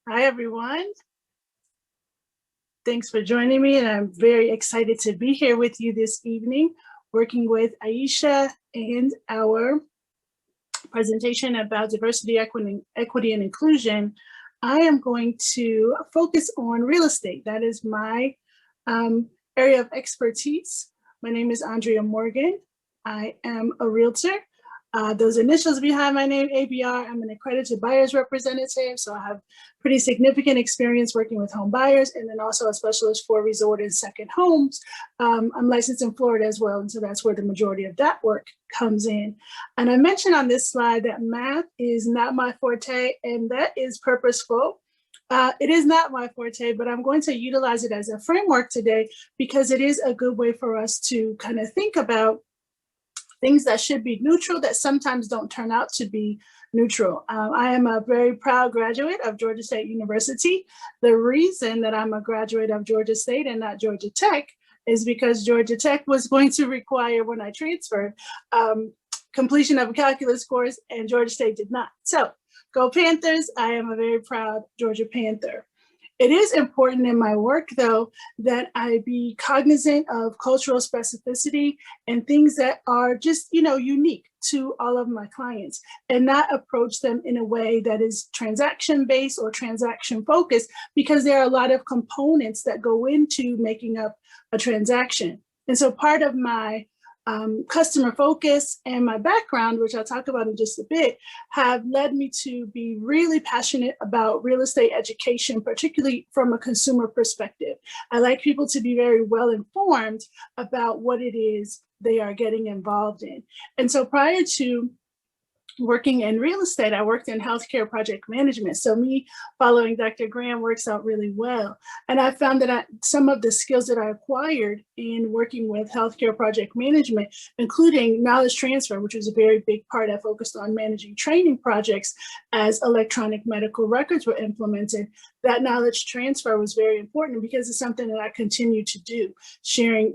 Hi, everyone. Thanks for joining me, and I'm very excited to be here with you this evening, working with Aisha and our presentation about diversity, equity, and inclusion. I am going to focus on real estate. That is my area of expertise. My name is Andrea Morgan. I am a realtor. Those initials behind my name, ABR, I'm an accredited buyer's representative, so I have pretty significant experience working with home buyers, and then also a specialist for resort and second homes. I'm licensed in Florida as well, and so that's where the majority of that work comes in. And I mentioned on this slide that math is not my forte, and that is purposeful. It is not my forte, but I'm going to utilize it as a framework today because it is a good way for us to kind of think about things that should be neutral that sometimes don't turn out to be neutral. I am a very proud graduate of Georgia State University. The reason that I'm a graduate of Georgia State and not Georgia Tech is because Georgia Tech was going to require, when I transferred, completion of a calculus course, and Georgia State did not. So go Panthers. I am a very proud Georgia Panther. It is important in my work, though, that I be cognizant of cultural specificity and things that are just, unique to all of my clients, and not approach them in a way that is transaction-based or transaction-focused, because there are a lot of components that go into making up a transaction. And so part of my customer focus and my background, which I'll talk about in just a bit, have led me to be really passionate about real estate education, particularly from a consumer perspective. I like people to be very well informed about what it is they are getting involved in. And so prior to working in real estate, I worked in healthcare project management. So me following Dr. Graham works out really well. And I found that some of the skills that I acquired in working with healthcare project management, including knowledge transfer, which was a very big part. I focused on managing training projects as electronic medical records were implemented. That knowledge transfer was very important because it's something that I continue to do, sharing,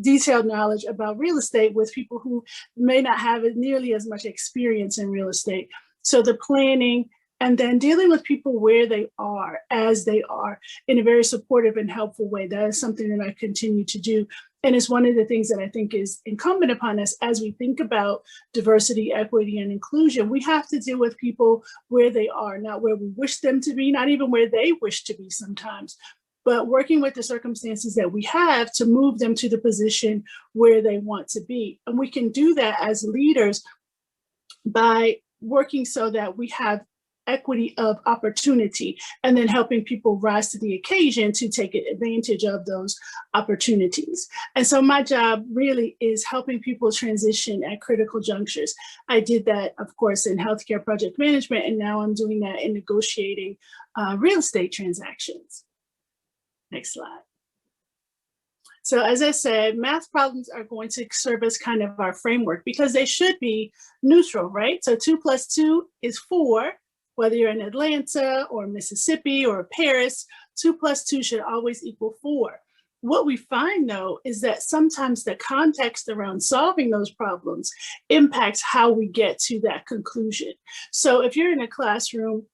detailed knowledge about real estate with people who may not have nearly as much experience in real estate. So the planning and then dealing with people where they are, as they are, in a very supportive and helpful way. That is something that I continue to do. And it's one of the things that I think is incumbent upon us as we think about diversity, equity, and inclusion. We have to deal with people where they are, not where we wish them to be, not even where they wish to be sometimes, but working with the circumstances that we have to move them to the position where they want to be. And we can do that as leaders by working so that we have equity of opportunity, and then helping people rise to the occasion to take advantage of those opportunities. And so my job really is helping people transition at critical junctures. I did that, of course, in healthcare project management, and now I'm doing that in negotiating real estate transactions. Next slide. So as I said, math problems are going to serve as kind of our framework because they should be neutral, right? So 2 + 2 is 4, whether you're in Atlanta or Mississippi or Paris, 2 + 2 should always equal 4. What we find, though, is that sometimes the context around solving those problems impacts how we get to that conclusion. So if you're in a classroom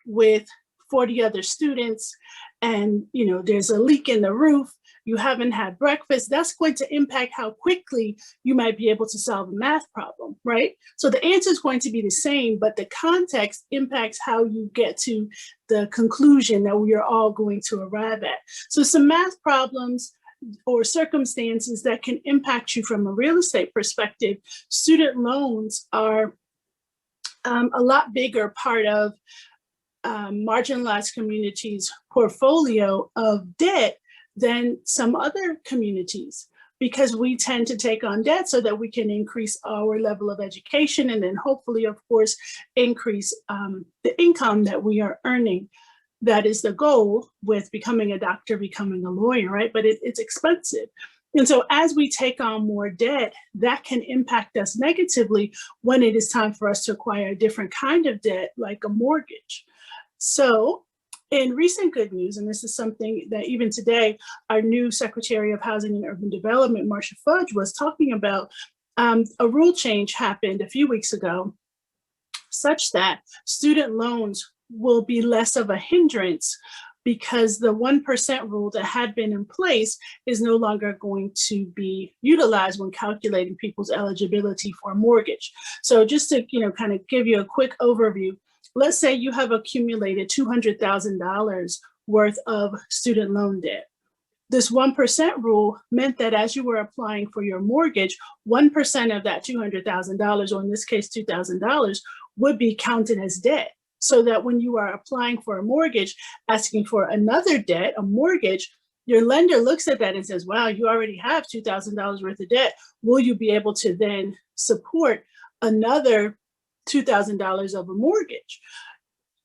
with 40 other students and there's a leak in the roof, you haven't had breakfast, that's going to impact how quickly you might be able to solve a math problem, right? So the answer is going to be the same, but the context impacts how you get to the conclusion that we are all going to arrive at. So some math problems or circumstances that can impact you from a real estate perspective. Student loans are a lot bigger part of marginalized communities' portfolio of debt than some other communities, because we tend to take on debt so that we can increase our level of education and then hopefully, of course, increase the income that we are earning. That is the goal with becoming a doctor, becoming a lawyer, right? But it's expensive. And so as we take on more debt, that can impact us negatively when it is time for us to acquire a different kind of debt, like a mortgage. So in recent good news, and this is something that even today, our new Secretary of Housing and Urban Development, Marcia Fudge, was talking about, a rule change happened a few weeks ago such that student loans will be less of a hindrance because the 1% rule that had been in place is no longer going to be utilized when calculating people's eligibility for a mortgage. So just to, kind of give you a quick overview, let's say you have accumulated $200,000 worth of student loan debt. This 1% rule meant that as you were applying for your mortgage, 1% of that $200,000, or in this case, $2,000, would be counted as debt. So that when you are applying for a mortgage, asking for another debt, a mortgage, your lender looks at that and says, wow, you already have $2,000 worth of debt. Will you be able to then support another $2,000 of a mortgage?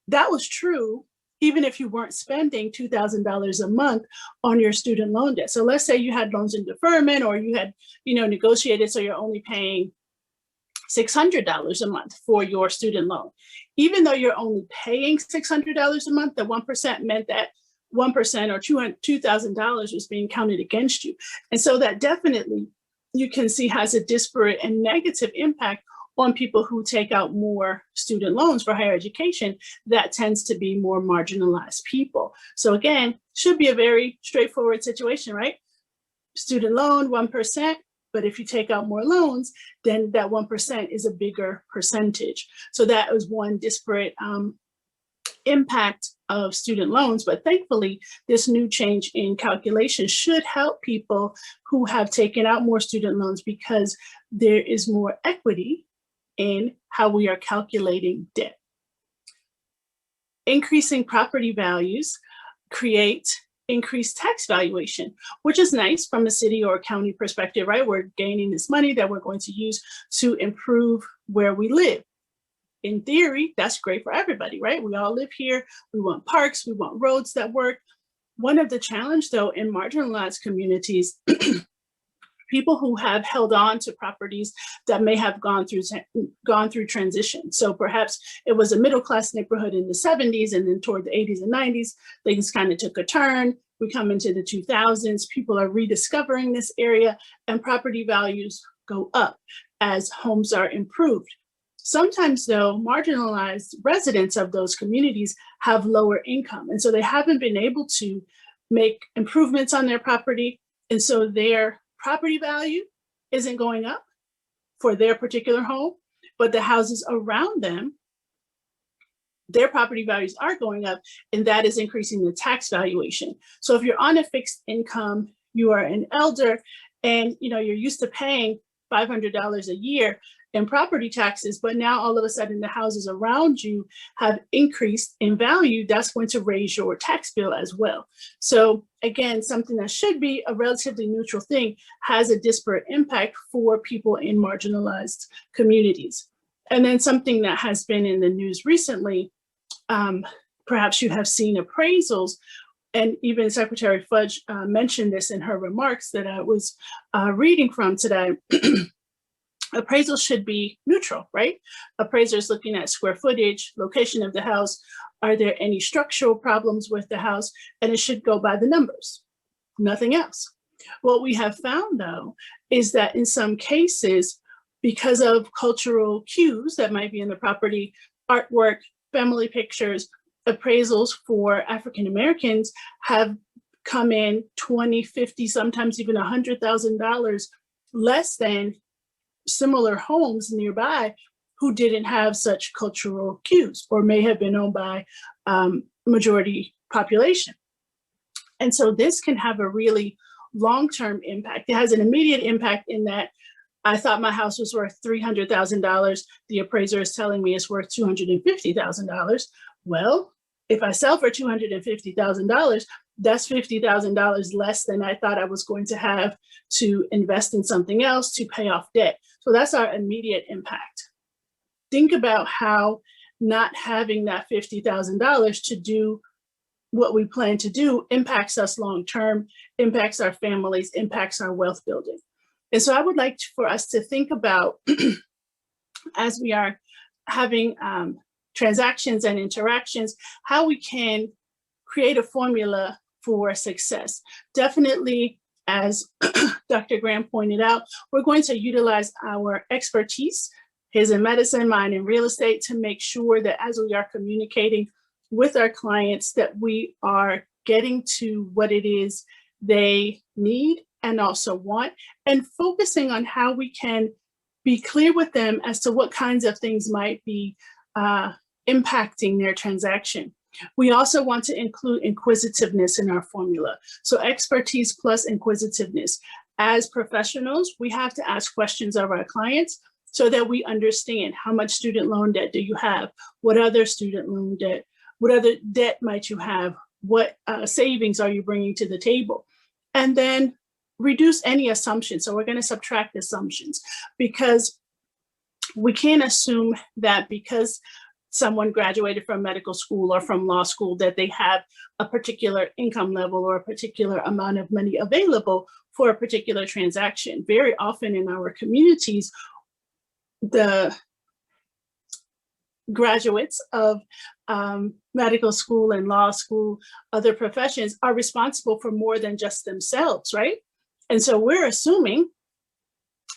That was true even if you weren't spending $2,000 a month on your student loan debt. So let's say you had loans in deferment, or you had, negotiated so you're only paying $600 a month for your student loan. Even though you're only paying $600 a month, the 1% meant that 1% or $2,000 was being counted against you. And so that definitely, you can see, has a disparate and negative impact on people who take out more student loans for higher education. That tends to be more marginalized people. So again, should be a very straightforward situation, right? Student loan, 1%. But if you take out more loans, then that 1% is a bigger percentage. So that was one disparate impact of student loans. But thankfully, this new change in calculation should help people who have taken out more student loans, because there is more equity in how we are calculating debt. Increasing property values create increased tax valuation, which is nice from a city or county perspective, right? We're gaining this money that we're going to use to improve where we live. In theory, that's great for everybody, right? We all live here. We want parks, we want roads that work. One of the challenges, though, in marginalized communities, people who have held on to properties that may have gone through transition. So perhaps it was a middle-class neighborhood in the 70s, and then toward the 80s and 90s, things kind of took a turn. We come into the 2000s, people are rediscovering this area, and property values go up as homes are improved. Sometimes, though, marginalized residents of those communities have lower income, and so they haven't been able to make improvements on their property, and so their property value isn't going up for their particular home, but the houses around them, their property values are going up, and that is increasing the tax valuation. So if you're on a fixed income, you are an elder, and you're used to paying $500 a year in property taxes, but now all of a sudden the houses around you have increased in value, that's going to raise your tax bill as well. So again, something that should be a relatively neutral thing has a disparate impact for people in marginalized communities. And then something that has been in the news recently, perhaps you have seen appraisals, and even Secretary Fudge mentioned this in her remarks that I was reading from today. Appraisal should be neutral, right? Appraisers looking at square footage, location of the house, are there any structural problems with the house, and it should go by the numbers, nothing else. What we have found, though, is that in some cases, because of cultural cues that might be in the property, artwork, family pictures, appraisals for African Americans have come in $20, $50, sometimes even $100,000 less than similar homes nearby who didn't have such cultural cues or may have been owned by majority population. And so this can have a really long-term impact. It has an immediate impact in that I thought my house was worth $300,000. The appraiser is telling me it's worth $250,000. Well, if I sell for $250,000, that's $50,000 less than I thought I was going to have to invest in something else to pay off debt. So that's our immediate impact. Think about how not having that $50,000 to do what we plan to do impacts us long-term, impacts our families, impacts our wealth building. And so I would like for us to think about, as we are having transactions and interactions, how we can create a formula for success. Definitely, as Dr. Graham pointed out, we're going to utilize our expertise, his in medicine, mine in real estate, to make sure that as we are communicating with our clients that we are getting to what it is they need and also want, and focusing on how we can be clear with them as to what kinds of things might be impacting their transaction. We also want to include inquisitiveness in our formula. So expertise plus inquisitiveness. As professionals, we have to ask questions of our clients so that we understand how much student loan debt do you have? What other student loan debt? What other debt might you have? What savings are you bringing to the table? And then reduce any assumptions. So we're going to subtract assumptions, because we can't assume that because someone graduated from medical school or from law school that they have a particular income level or a particular amount of money available for a particular transaction. Very often in our communities, the graduates of medical school and law school, other professions, are responsible for more than just themselves, right? And so we're assuming,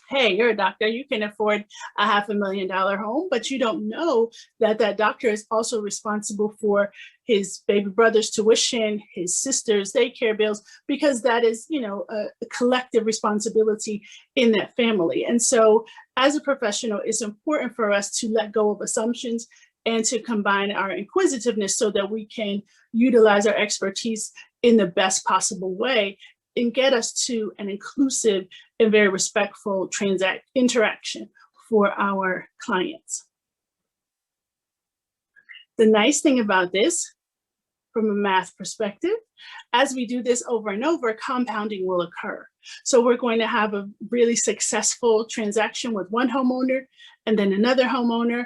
hey, you're a doctor, you can afford a $500,000 home, but you don't know that that doctor is also responsible for his baby brother's tuition, his sister's daycare bills, because that is, you know, a collective responsibility in that family. And so as a professional, it's important for us to let go of assumptions and to combine our inquisitiveness so that we can utilize our expertise in the best possible way and get us to an inclusive and very respectful interaction for our clients. The nice thing about this, from a math perspective, as we do this over and over, compounding will occur. So we're going to have a really successful transaction with one homeowner, and then another homeowner,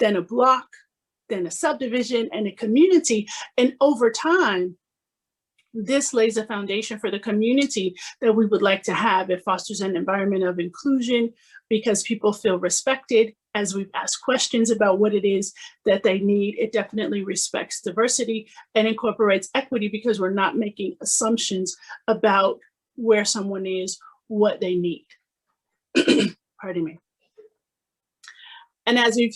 then a block, then a subdivision, and a community. And over time, this lays a foundation for the community that we would like to have. It fosters an environment of inclusion because people feel respected as we've asked questions about what it is that they need. It definitely respects diversity and incorporates equity because we're not making assumptions about where someone is, what they need. Pardon me. And as we've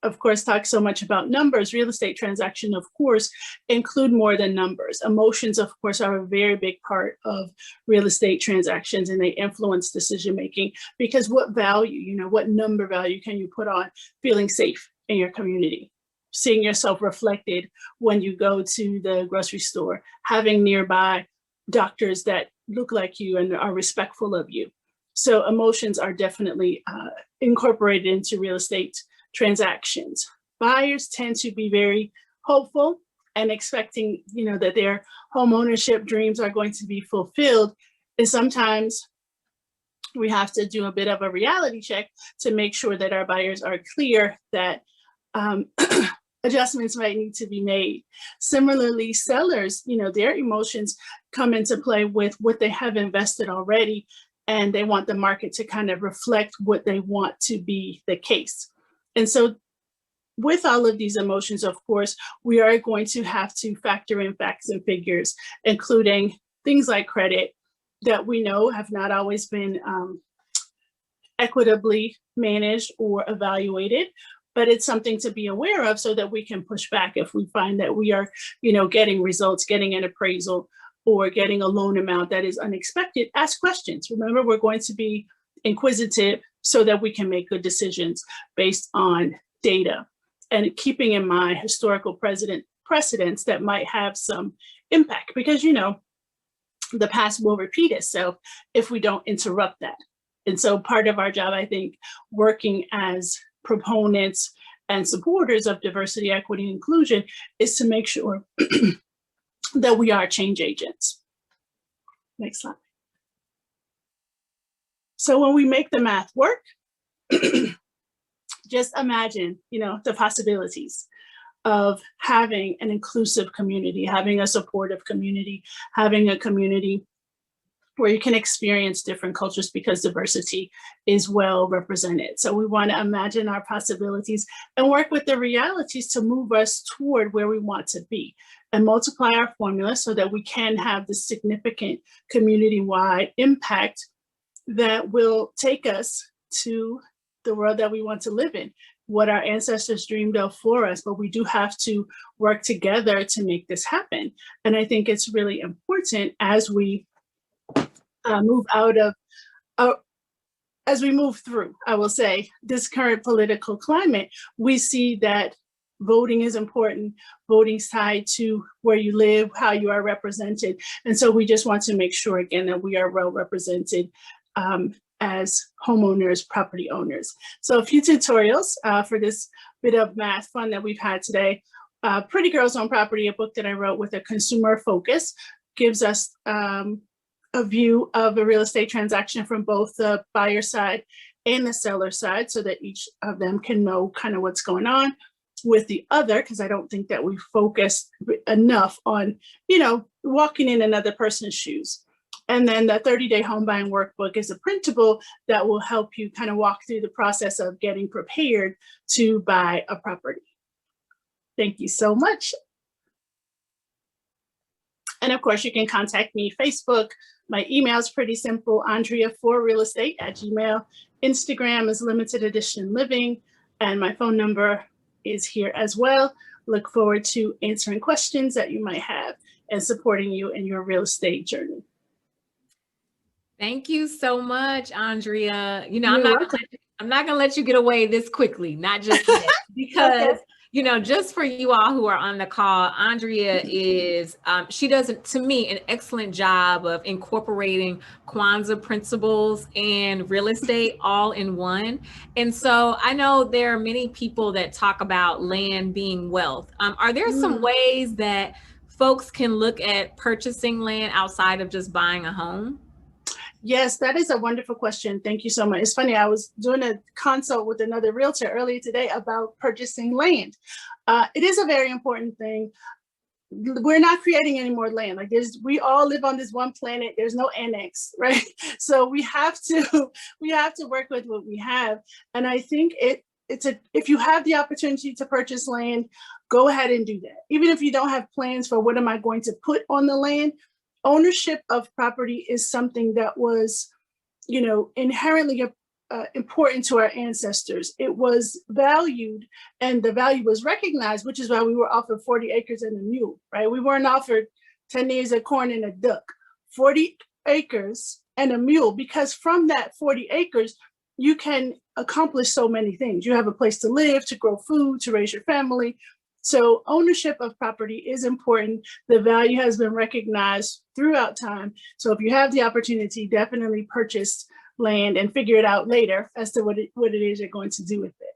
of course, talk so much about numbers, real estate transactions, of course, include more than numbers. Emotions, of course, are a very big part of real estate transactions, and they influence decision-making, because what value, you know, what number value can you put on feeling safe in your community, seeing yourself reflected when you go to the grocery store, having nearby doctors that look like you and are respectful of you. So emotions are definitely incorporated into real estate transactions. Buyers tend to be very hopeful and expecting, you know, that their home ownership dreams are going to be fulfilled. And sometimes we have to do a bit of a reality check to make sure that our buyers are clear that adjustments might need to be made. Similarly, sellers, you know, their emotions come into play with what they have invested already, and they want the market to kind of reflect what they want to be the case. And so with all of these emotions, of course, we are going to have to factor in facts and figures, including things like credit that we know have not always been equitably managed or evaluated, but it's something to be aware of so that we can push back if we find that we are, you know, getting results, getting an appraisal, or getting a loan amount that is unexpected. Ask questions. Remember, we're going to be inquisitive so that we can make good decisions based on data, and keeping in mind historical precedents that might have some impact, because, you know, the past will repeat itself if we don't interrupt that. And so part of our job, I think, working as proponents and supporters of diversity, equity, and inclusion, is to make sure that we are change agents. Next slide. So when we make the math work, just imagine, you know, the possibilities of having an inclusive community, having a supportive community, having a community where you can experience different cultures because diversity is well represented. So we want to imagine our possibilities and work with the realities to move us toward where we want to be, and multiply our formula so that we can have the significant community-wide impact that will take us to the world that we want to live in. what our ancestors dreamed of for us, but we do have to work together to make this happen. And I think it's really important as we move out of, as we move through, I will say, this current political climate, we see that voting is important. Voting's tied to where you live, how you are represented. And so we just want to make sure, again, that we are well represented as homeowners, property owners. So a few tutorials for this bit of math fun that we've had today. Pretty Girls Own Property, a book that I wrote with a consumer focus, gives us a view of a real estate transaction from both the buyer side and the seller side, so that each of them can know kind of what's going on with the other, because I don't think that we focus enough on, you know, walking in another person's shoes. And then the 30-day home buying workbook is a printable that will help you kind of walk through the process of getting prepared to buy a property. Thank you so much. And of course, you can contact me Facebook. My email is pretty simple, andrea4realestate@gmail. Instagram is Limited Edition Living, and my phone number is here as well. Look forward to answering questions that you might have and supporting you in your real estate journey. Thank you so much, Andrea. You know, I'm not gonna let you get away this quickly, not just yet, because okay. You know, just for you all who are on the call, Andrea is, she does, to me, an excellent job of incorporating Kwanzaa principles and real estate all in one. And so I know there are many people that talk about land being wealth. Are there some ways that folks can look at purchasing land outside of just buying a home? Yes, that is a wonderful question. Thank you so much. It's funny, I was doing a consult with another realtor earlier today about purchasing land. It is a very important thing. We're not creating any more land. Like we all live on this one planet. There's no annex, right? So we have to work with what we have. And I think if you have the opportunity to purchase land, go ahead and do that. Even if you don't have plans for what am I going to put on the land, ownership of property is something that was, you know, inherently important to our ancestors. It was valued and the value was recognized, which is why we were offered 40 acres and a mule, right? We weren't offered 10 acres of corn and a duck, 40 acres and a mule, because from that 40 acres, you can accomplish so many things. You have a place to live, to grow food, to raise your family. So ownership of property is important. The value has been recognized throughout time. So if you have the opportunity, definitely purchase land and figure it out later as to what it is you're going to do with it.